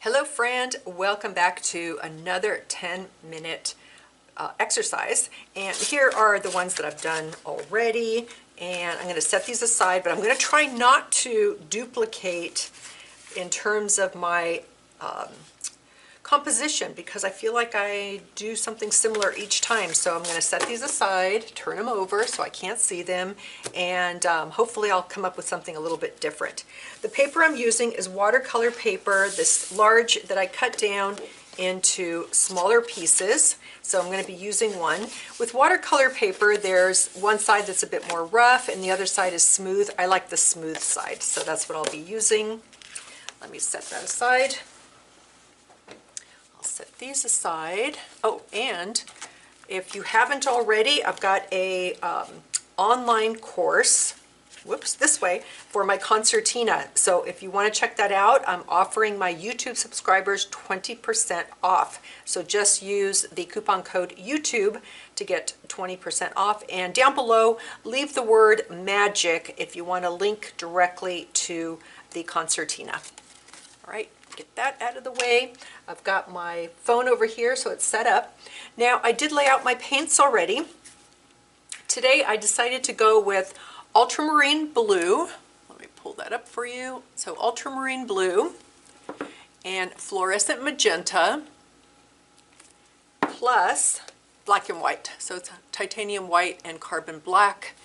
Hello friend, welcome back to another 10-minute exercise, and here are the ones that I've done already, and I'm going to set these aside, but I'm going to try not to duplicate in terms of my composition, because I feel like I do something similar each time. So I'm going to set these aside, turn them over so I can't see them, and hopefully I'll come up with something a little bit different. The paper I'm using is watercolor paper, this large that I cut down into smaller pieces. So I'm going to be using one. With watercolor paper, there's one side that's a bit more rough and the other side is smooth. I like the smooth side, so that's what I'll be using. Let me set that aside. I'll set these aside. Oh, and if you haven't already, I've got a online course, this way, for my concertina. So if you want to check that out, I'm offering my YouTube subscribers 20% off. So just use the coupon code YouTube to get 20% off. And down below, leave the word magic if you want to link directly to the concertina. All right, get that out of the way. I've got my phone over here, so it's set up. Now, I did lay out my paints already. Today, I decided to go with ultramarine blue. Let me pull that up for you. So ultramarine blue and fluorescent magenta plus black and white. So it's titanium white and carbon black.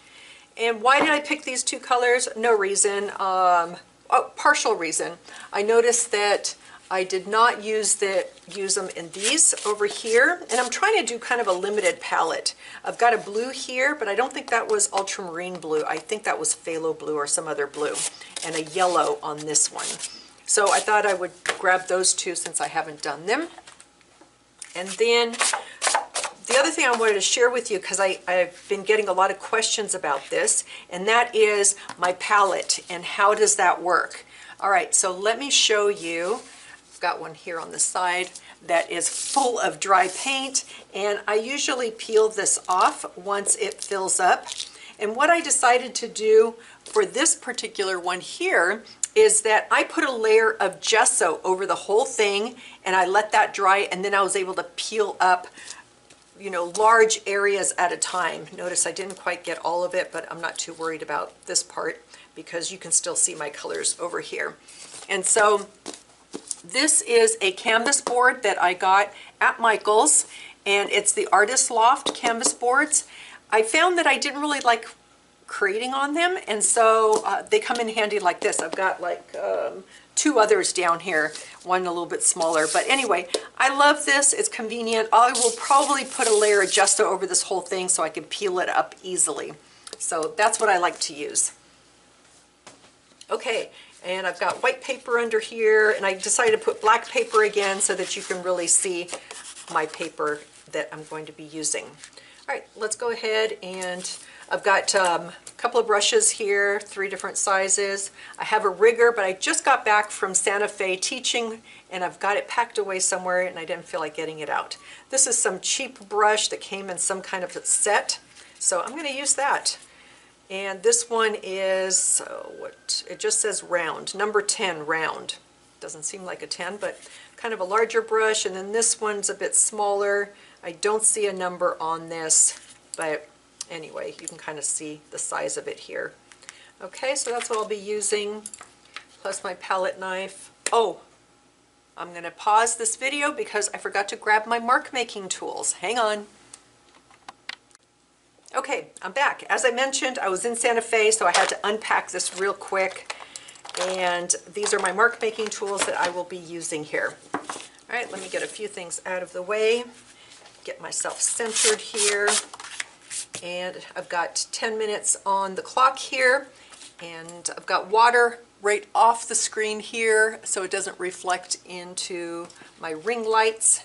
And why did I pick these two colors? No reason. Partial reason. I noticed that I did not use them in these over here, and I'm trying to do kind of a limited palette. I've got a blue here, but I don't think that was ultramarine blue. I think that was phthalo blue or some other blue, and a yellow on this one. So I thought I would grab those two since I haven't done them. And then the other thing I wanted to share with you, because I've been getting a lot of questions about this, and that is my palette and how does that work. All right, so let me show you. I've got one here on the side that is full of dry paint, and I usually peel this off once it fills up. And what I decided to do for this particular one here is that I put a layer of gesso over the whole thing, and I let that dry, and then I was able to peel up, you know, large areas at a time. Notice I didn't quite get all of it, but I'm not too worried about this part because you can still see my colors over here. And so this is a canvas board that I got at Michael's, and it's the Artist Loft canvas boards. I found that I didn't really like creating on them, and so they come in handy like this. I've got like two others down here, one a little bit smaller. But anyway, I love this. It's convenient. I will probably put a layer of gesso over this whole thing so I can peel it up easily. So that's what I like to use. Okay, and I've got white paper under here, and I decided to put black paper again so that you can really see my paper that I'm going to be using. All right, let's go ahead, and I've got a couple of brushes here, 3 different sizes. I have a rigger, but I just got back from Santa Fe teaching, and I've got it packed away somewhere, and I didn't feel like getting it out. This is some cheap brush that came in some kind of a set, so I'm going to use that. And this one is, it just says round, number 10, round. Doesn't seem like a 10, but kind of a larger brush. And then this one's a bit smaller. I don't see a number on this, but anyway, you can kind of see the size of it here. Okay, so that's what I'll be using, plus my palette knife. Oh, I'm going to pause this video because I forgot to grab my mark making tools. Hang on. Okay, I'm back. As I mentioned, I was in Santa Fe, so I had to unpack this real quick. And these are my mark making tools that I will be using here. All right, let me get a few things out of the way. Get myself centered here. And I've got 10 minutes on the clock here. And I've got water right off the screen here so it doesn't reflect into my ring lights.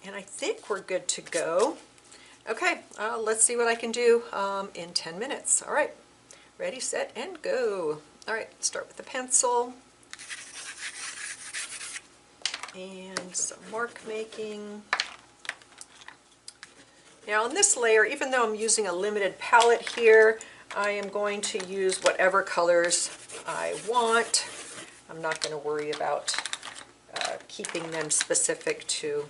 And I think we're good to go. Okay, let's see what I can do in 10 minutes. All right, ready, set, and go. All right, start with the pencil and some mark making. Now on this layer, even though I'm using a limited palette here, I am going to use whatever colors I want. I'm not going to worry about keeping them specific to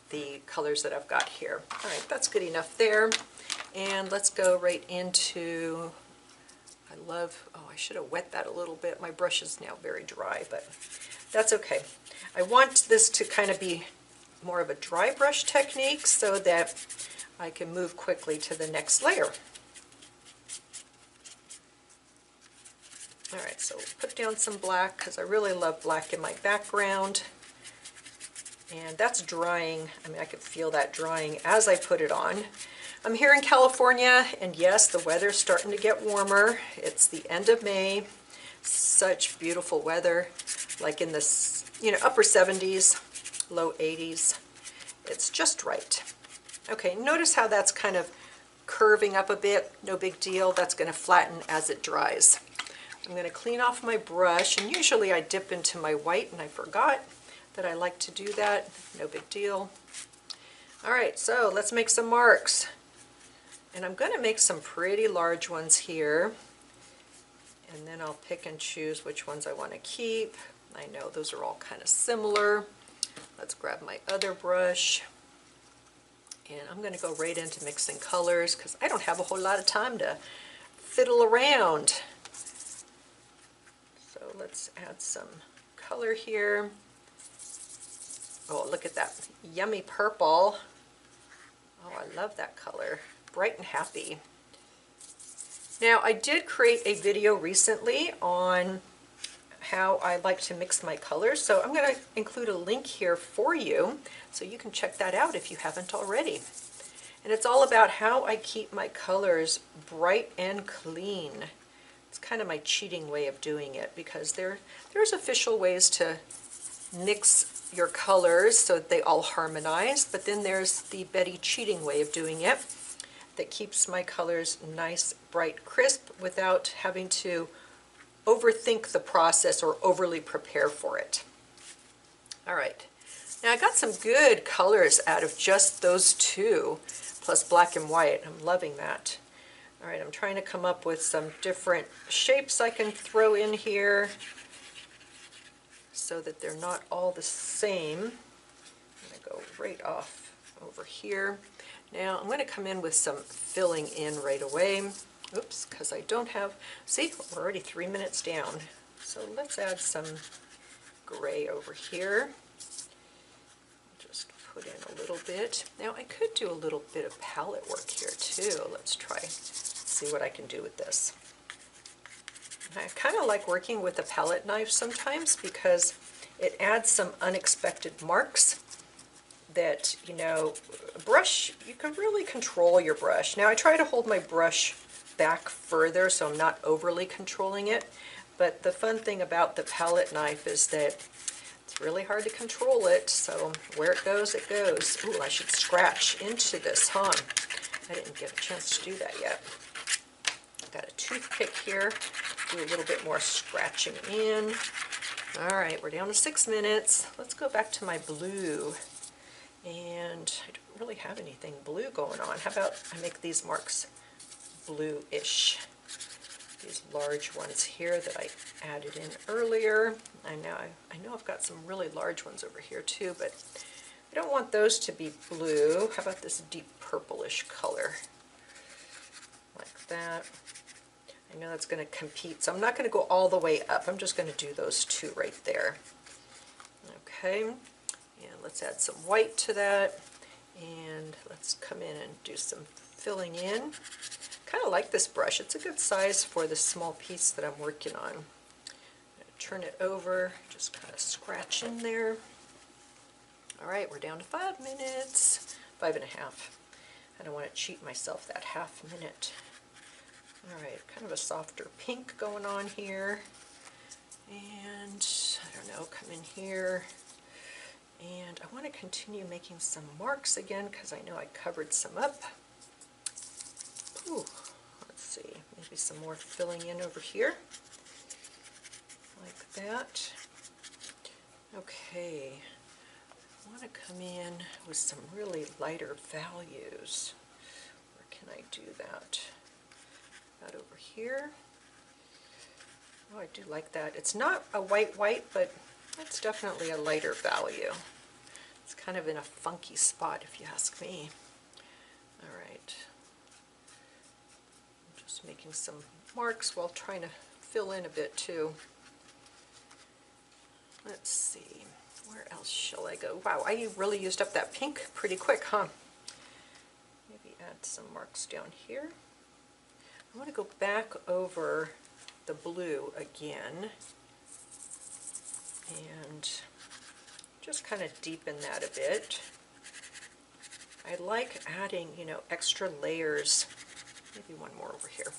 the colors that I've got here. All right, that's good enough there. And let's go right into, oh, I should have wet that a little bit. My brush is now very dry, but that's okay. I want this to kind of be more of a dry brush technique so that I can move quickly to the next layer. All right, so put down some black because I really love black in my background. And that's drying. I mean, I could feel that drying as I put it on. I'm here in California, and yes, the weather's starting to get warmer. It's the end of May. Such beautiful weather, like in the upper 70s, low 80s. It's just right. Okay, notice how that's kind of curving up a bit. No big deal. That's going to flatten as it dries. I'm going to clean off my brush, and usually I dip into my white, and I forgot that I like to do that. No big deal. All right, so let's make some marks. And I'm going to make some pretty large ones here. And then I'll pick and choose which ones I want to keep. I know those are all kind of similar. Let's grab my other brush. And I'm going to go right into mixing colors because I don't have a whole lot of time to fiddle around. So let's add some color here. Oh, look at that yummy purple. Oh, I love that color. Bright and happy. Now, I did create a video recently on how I like to mix my colors, so I'm going to include a link here for you so you can check that out if you haven't already. And it's all about how I keep my colors bright and clean. It's kind of my cheating way of doing it because there's official ways to mix your colors so that they all harmonize, but then there's the Betty cheating way of doing it that keeps my colors nice, bright, crisp without having to overthink the process or overly prepare for it. All right, now I got some good colors out of just those two, plus black and white. I'm loving that. All right, I'm trying to come up with some different shapes I can throw in here so that they're not all the same. I'm going to go right off over here. Now I'm going to come in with some filling in right away. Oops, because I don't have, see, we're already 3 minutes down. So let's add some gray over here. Just put in a little bit. Now I could do a little bit of palette work here too. Let's try, see what I can do with this. I kind of like working with a palette knife sometimes because it adds some unexpected marks that, brush, you can really control your brush. Now I try to hold my brush back further so I'm not overly controlling it, but the fun thing about the palette knife is that it's really hard to control it, so where it goes, it goes. Ooh, I should scratch into this, huh? I didn't get a chance to do that yet. Got a toothpick here, do a little bit more scratching in. All right, we're down to 6 minutes. Let's go back to my blue. And I don't really have anything blue going on. How about I make these marks blue-ish? These large ones here that I added in earlier. I know I've got some really large ones over here too, but I don't want those to be blue. How about this deep purplish color? Like that. I know that's going to compete, so I'm not going to go all the way up. I'm just going to do those two right there. Okay, and let's add some white to that, and let's come in and do some filling in. Kind of like this brush. It's a good size for the small piece that I'm working on. I'm going to turn it over, just kind of scratch in there. All right, we're down to 5 minutes, 5.5. I don't want to cheat myself that half minute. All right, kind of a softer pink going on here. And I don't know, come in here. And I want to continue making some marks again because I know I covered some up. Ooh, let's see, maybe some more filling in over here. Like that. Okay, I want to come in with some really lighter values. Where can I do that? Over here. Oh, I do like that. It's not a white, but That's definitely a lighter value. It's kind of in a funky spot if you ask me. All right. I'm just making some marks while trying to fill in a bit too. Let's see, where else shall I go? Wow, I really used up that pink pretty quick, huh? Maybe add some marks down here. I want to go back over the blue again and just kind of deepen that a bit. I like adding, you know, extra layers. Maybe one more over here.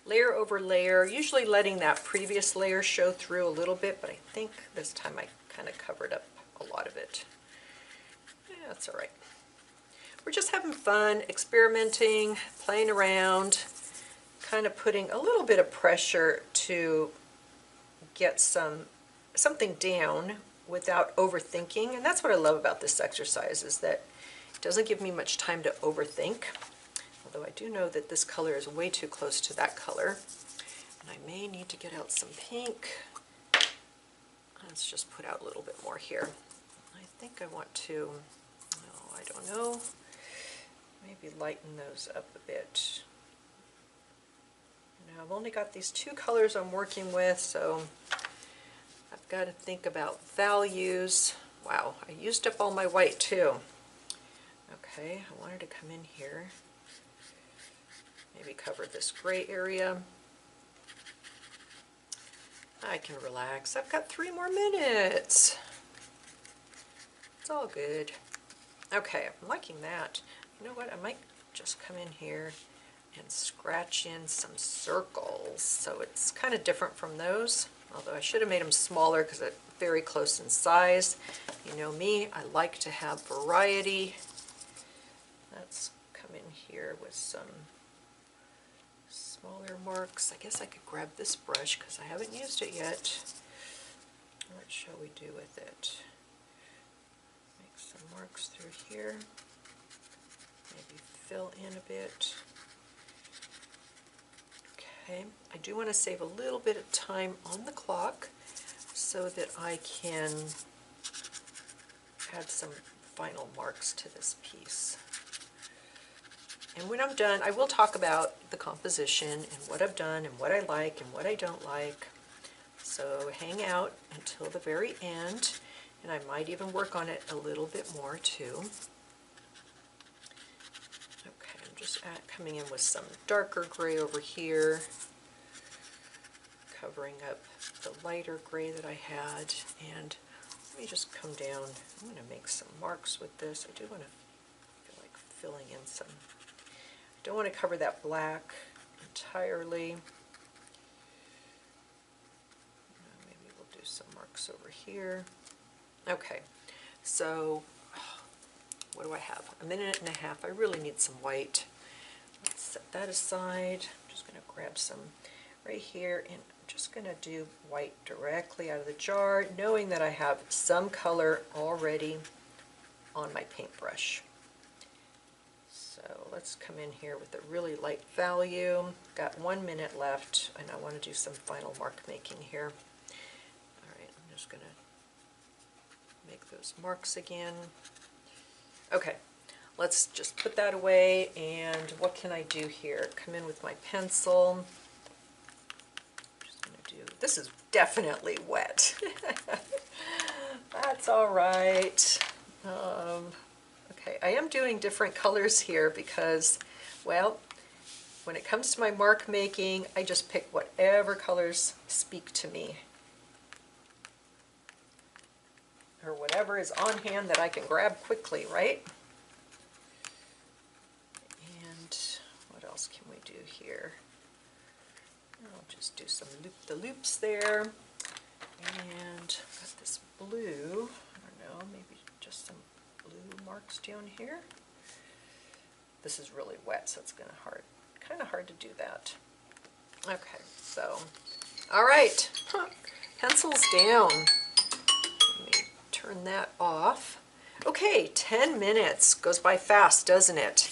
Layer over layer, usually letting that previous layer show through a little bit, but I think this time I kind of covered up a lot of it. Yeah, that's all right. We're just having fun, experimenting, playing around, kind of putting a little bit of pressure to get something down without overthinking. And that's what I love about this exercise, is that it doesn't give me much time to overthink. Although I do know that this color is way too close to that color. And I may need to get out some pink. Let's just put out a little bit more here. I think I want to, oh, I don't know, maybe lighten those up a bit. Now I've only got these two colors I'm working with, so I've got to think about values. Wow, I used up all my white too. Okay, I wanted to come in here, maybe cover this gray area. I can relax. I've got 3 more minutes. It's all good. Okay, I'm liking that. You know what? I might just come in here and scratch in some circles. So it's kind of different from those, although I should have made them smaller because they're very close in size. You know me, I like to have variety. Let's come in here with some smaller marks. I guess I could grab this brush because I haven't used it yet. What shall we do with it? Make some marks through here. Maybe fill in a bit. Okay, I do want to save a little bit of time on the clock so that I can add some final marks to this piece. And when I'm done, I will talk about the composition and what I've done and what I like and what I don't like. So hang out until the very end, and I might even work on it a little bit more too. Okay, I'm just coming in with some darker gray over here, covering up the lighter gray that I had. And let me just come down. I'm going to make some marks with this. I do want to feel like filling in some. Don't want to cover that black entirely. Maybe we'll do some marks over here. Okay, so what do I have? A minute and a half. I really need some white. Let's set that aside. I'm just going to grab some right here, and I'm just going to do white directly out of the jar, knowing that I have some color already on my paintbrush. So let's come in here with a really light value. Got 1 minute left, and I want to do some final mark making here. All right, I'm just going to make those marks again. Okay, let's just put that away, and what can I do here? Come in with my pencil. I'm just going to do, this is definitely wet. That's all right. Okay, I am doing different colors here because, well, when it comes to my mark making, I just pick whatever colors speak to me, or whatever is on hand that I can grab quickly, right? And what else can we do here? I'll just do some loop-the-loops there, and got this blue, I don't know, maybe just some blue marks down here. This is really wet, so it's kind of hard to do that. Okay, so, all right, pencils down. Let me turn that off. Okay, 10 minutes. Goes by fast, doesn't it?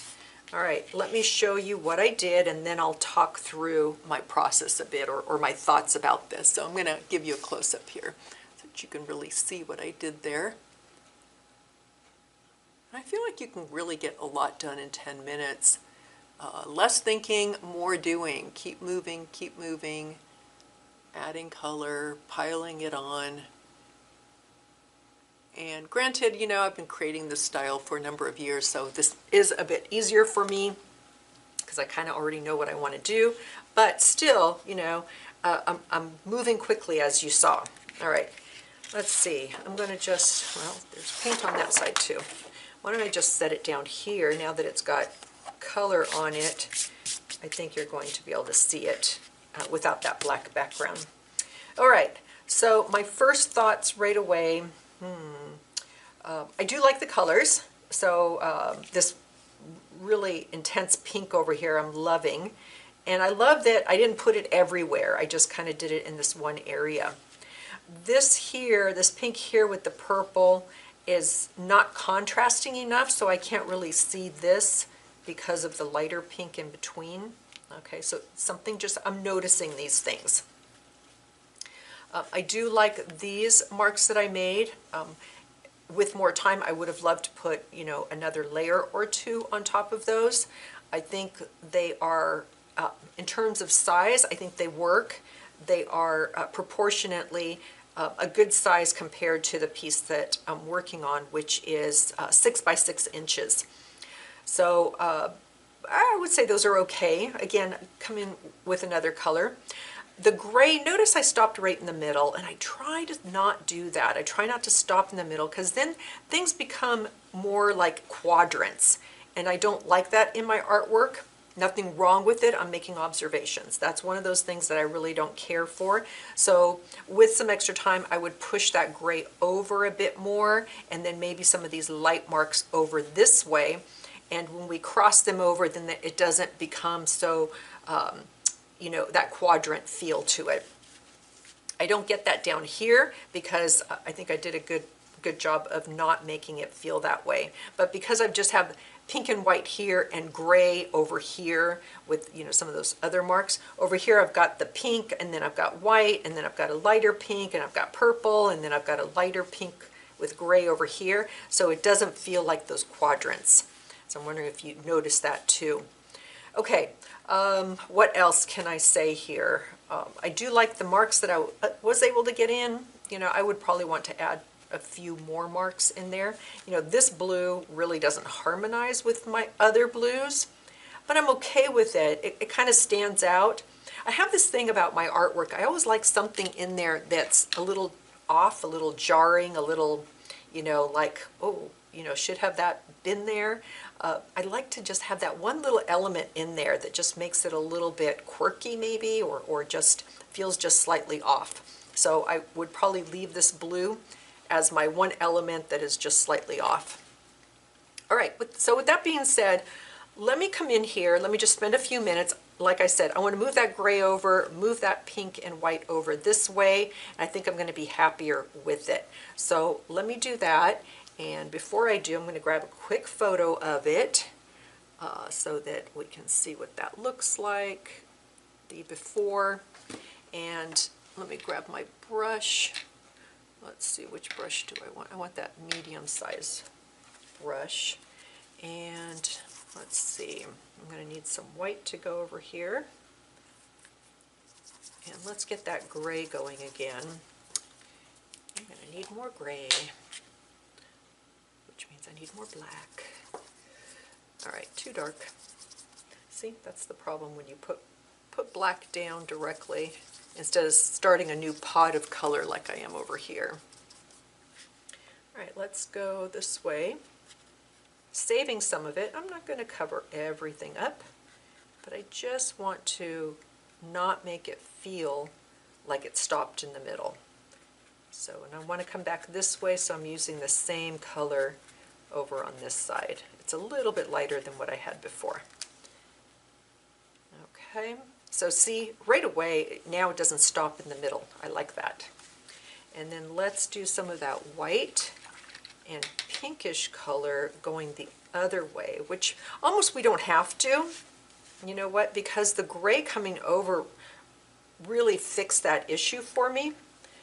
All right, let me show you what I did, and then I'll talk through my process a bit, or my thoughts about this. So I'm going to give you a close-up here. So that you can really see what I did there. And I feel like you can really get a lot done in 10 minutes. Less thinking, more doing. Keep moving, adding color, piling it on. And granted, you know, I've been creating this style for a number of years, so this is a bit easier for me because I kind of already know what I want to do. But still, you know, I'm moving quickly, as you saw. All right, let's see. I'm going to just, well, there's paint on that side too. Why don't I just set it down here now that it's got color on it? I think you're going to be able to see it without that black background. All right, so my first thoughts right away, I do like the colors. So this really intense pink over here I'm loving. And I love that I didn't put it everywhere. I just kind of did it in this one area. This here, this pink here with the purple is not contrasting enough, so I can't really see this because of the lighter pink in between. Okay, so something just, I'm noticing these things. I do like these marks that I made. With more time, I would have loved to put, you know, another layer or two on top of those. I think they are, in terms of size, I think they work. They are proportionately a good size compared to the piece that I'm working on, which is 6 by 6 inches. So I would say those are okay. Again, come in with another color. The gray, notice I stopped right in the middle, and I try to not do that. I try not to stop in the middle because then things become more like quadrants, and I don't like that in my artwork. Nothing wrong with it, I'm making observations. That's one of those things that I really don't care for. So with some extra time, I would push that gray over a bit more, and then maybe some of these light marks over this way. And when we cross them over, then it doesn't become so, you know, that quadrant feel to it. I don't get that down here because I think I did a good job of not making it feel that way. But because I just have pink and white here and gray over here with, you know, some of those other marks. Over here I've got the pink, and then I've got white, and then I've got a lighter pink, and I've got purple, and then I've got a lighter pink with gray over here. So it doesn't feel like those quadrants. So I'm wondering if you noticed that too. Okay, what else can I say here? I do like the marks that I was able to get in. You know, I would probably want to add a few more marks in there. You know, this blue really doesn't harmonize with my other blues, but I'm okay with it. It kind of stands out. I have this thing about my artwork. I always like something in there that's a little off, a little jarring, a little, you know, like, oh, you know, should have that been there. I like to just have that one little element in there that just makes it a little bit quirky maybe, or just feels just slightly off. So I would probably leave this blue as my one element that is just slightly off. All right, so with that being said, let me come in here, let me just spend a few minutes. Like I said, I want to move that gray over, move that pink and white over this way, and I think I'm going to be happier with it. So let me do that, and before I do, I'm going to grab a quick photo of it so that we can see what that looks like, the before. And let me grab my brush. Let's see, which brush do I want? I want that medium size brush. And let's see, I'm going to need some white to go over here. And let's get that gray going again. I'm going to need more gray, which means I need more black. All right, too dark. See, that's the problem when you put black down directly instead of starting a new pot of color like I am over here. All right, let's go this way. Saving some of it. I'm not going to cover everything up, but I just want to not make it feel like it stopped in the middle. So, and I want to come back this way, so I'm using the same color over on this side. It's a little bit lighter than what I had before. Okay. So see, right away, now it doesn't stop in the middle. I like that. And then let's do some of that white and pinkish color going the other way, which almost we don't have to. You know what? Because the gray coming over really fixed that issue for me.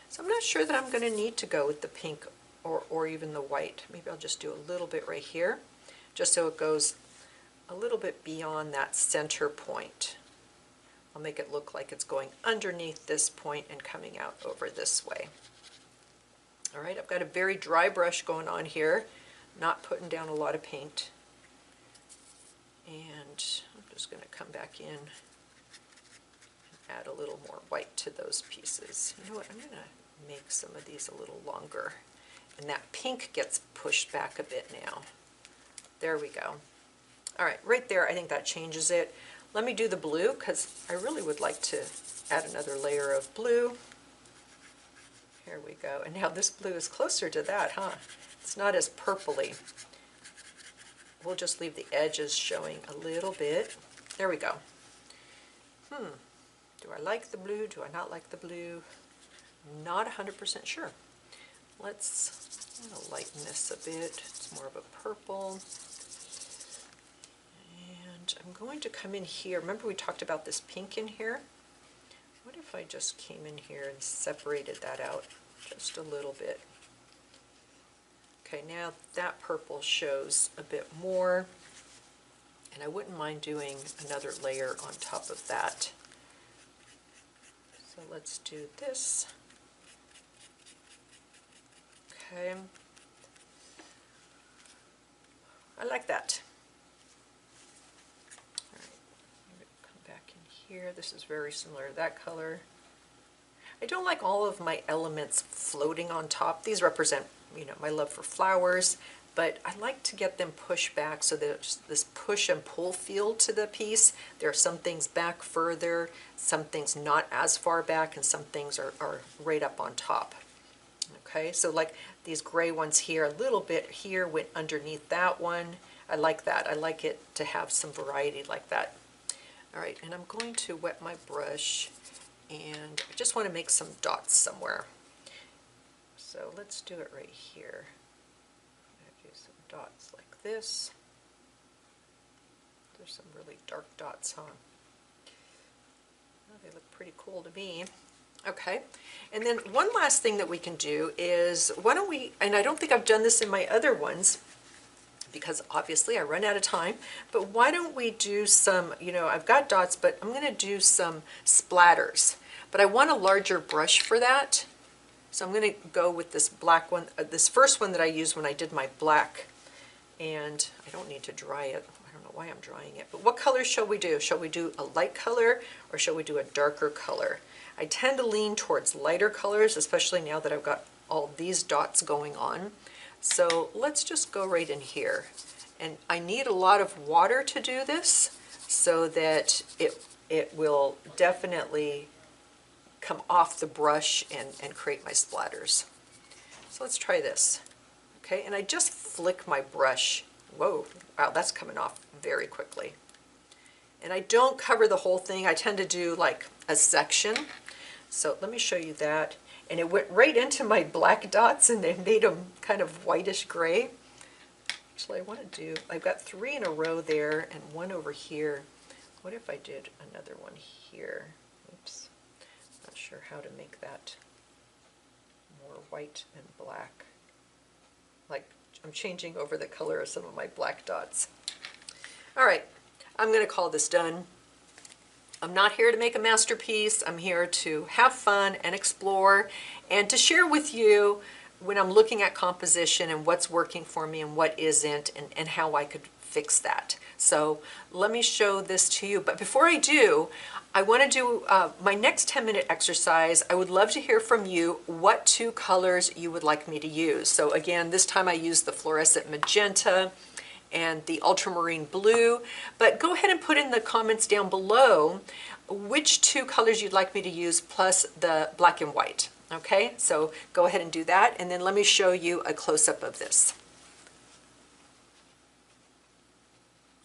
So I'm not sure that I'm going to need to go with the pink or even the white. Maybe I'll just do a little bit right here, just so it goes a little bit beyond that center point. I'll make it look like it's going underneath this point and coming out over this way. All right, I've got a very dry brush going on here, not putting down a lot of paint. And I'm just going to come back in and add a little more white to those pieces. You know what, I'm going to make some of these a little longer. And that pink gets pushed back a bit now. There we go. All right, right there, I think that changes it. Let me do the blue, because I really would like to add another layer of blue. Here we go. And now this blue is closer to that, huh? It's not as purpley. We'll just leave the edges showing a little bit. There we go. Do I like the blue? Do I not like the blue? Not 100% sure. Let's lighten this a bit. It's more of a purple. And I'm going to come in here. Remember we talked about this pink in here? What if I just came in here and separated that out just a little bit? Okay, now that purple shows a bit more, and I wouldn't mind doing another layer on top of that. So let's do this. Okay, I like that. All right, I'm going to come back in here. This is very similar to that color. I don't like all of my elements floating on top. These represent, you know, my love for flowers, but I like to get them pushed back so there's this push and pull feel to the piece. There are some things back further, some things not as far back, and some things are right up on top. Okay, so like these gray ones here, a little bit here went underneath that one. I like that. I like it to have some variety like that. All right, and I'm going to wet my brush, and I just want to make some dots somewhere. So let's do it right here. I'm going to do some dots like this. There's some really dark dots, huh? Well, they look pretty cool to me. Okay, and then one last thing that we can do is, why don't we, and I don't think I've done this in my other ones, because obviously I run out of time, but why don't we do some, you know, I've got dots, but I'm going to do some splatters. But I want a larger brush for that, so I'm going to go with this black one, this first one that I used when I did my black, and I don't need to dry it. I don't know why I'm drying it, but what color shall we do? Shall we do a light color, or shall we do a darker color? I tend to lean towards lighter colors, especially now that I've got all these dots going on. So let's just go right in here. And I need a lot of water to do this so that it will definitely come off the brush and create my splatters. So let's try this. Okay, and I just flick my brush. Whoa, wow, that's coming off very quickly. And I don't cover the whole thing. I tend to do like a section. So let me show you that. And it went right into my black dots and they made them kind of whitish gray. Actually, I want to do, I've got 3 in a row there and 1 over here. What if I did another one here? Oops, not sure how to make that more white and black. Like I'm changing over the color of some of my black dots. All right, I'm going to call this done. I'm not here to make a masterpiece. I'm here to have fun and explore and to share with you when I'm looking at composition and what's working for me and what isn't, and how I could fix that. So let me show this to you. But before I do, I want to do my next 10-minute exercise. I would love to hear from you what 2 colors you would like me to use. So again, this time I used the fluorescent magenta and the ultramarine blue, but go ahead and put in the comments down below which 2 colors you'd like me to use plus the black and white. Okay, so go ahead and do that, and then let me show you a close-up of this.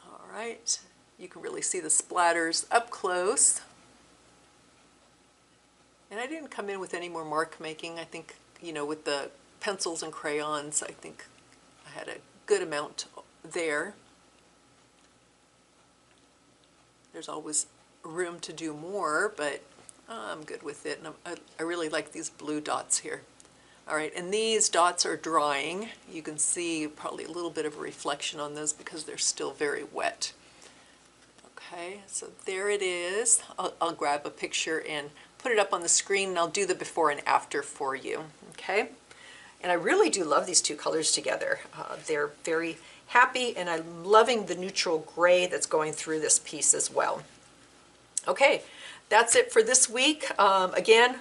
All right, you can really see the splatters up close. And I didn't come in with any more mark making. I think, you know, with the pencils and crayons, I think I had a good amount there. There's always room to do more, but I'm good with it, and I really like these blue dots here. All right, and these dots are drying. You can see probably a little bit of a reflection on those because they're still very wet. Okay, so there it is. I'll grab a picture and put it up on the screen, and I'll do the before and after for you, okay? And I really do love these two colors together. They're very happy, and I'm loving the neutral gray that's going through this piece as well. Okay, that's it for this week. Again,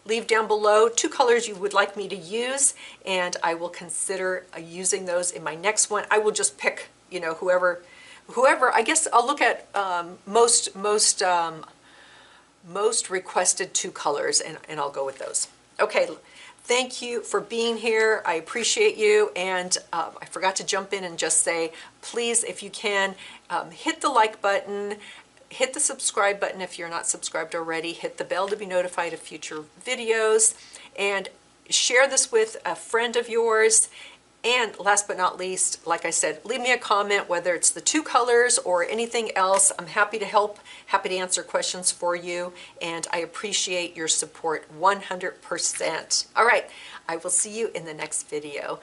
leave down below 2 colors you would like me to use, and I will consider using those in my next one. I will just pick, you know, whoever. I guess I'll look at most requested 2 colors, and I'll go with those. Okay, thank you for being here. I appreciate you, and I forgot to jump in and just say, please, if you can, hit the like button. Hit the subscribe button if you're not subscribed already. Hit the bell to be notified of future videos. And share this with a friend of yours. And last but not least, like I said, leave me a comment, whether it's the 2 colors or anything else. I'm happy to help, happy to answer questions for you. And I appreciate your support 100%. All right, I will see you in the next video.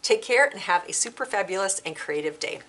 Take care and have a super fabulous and creative day.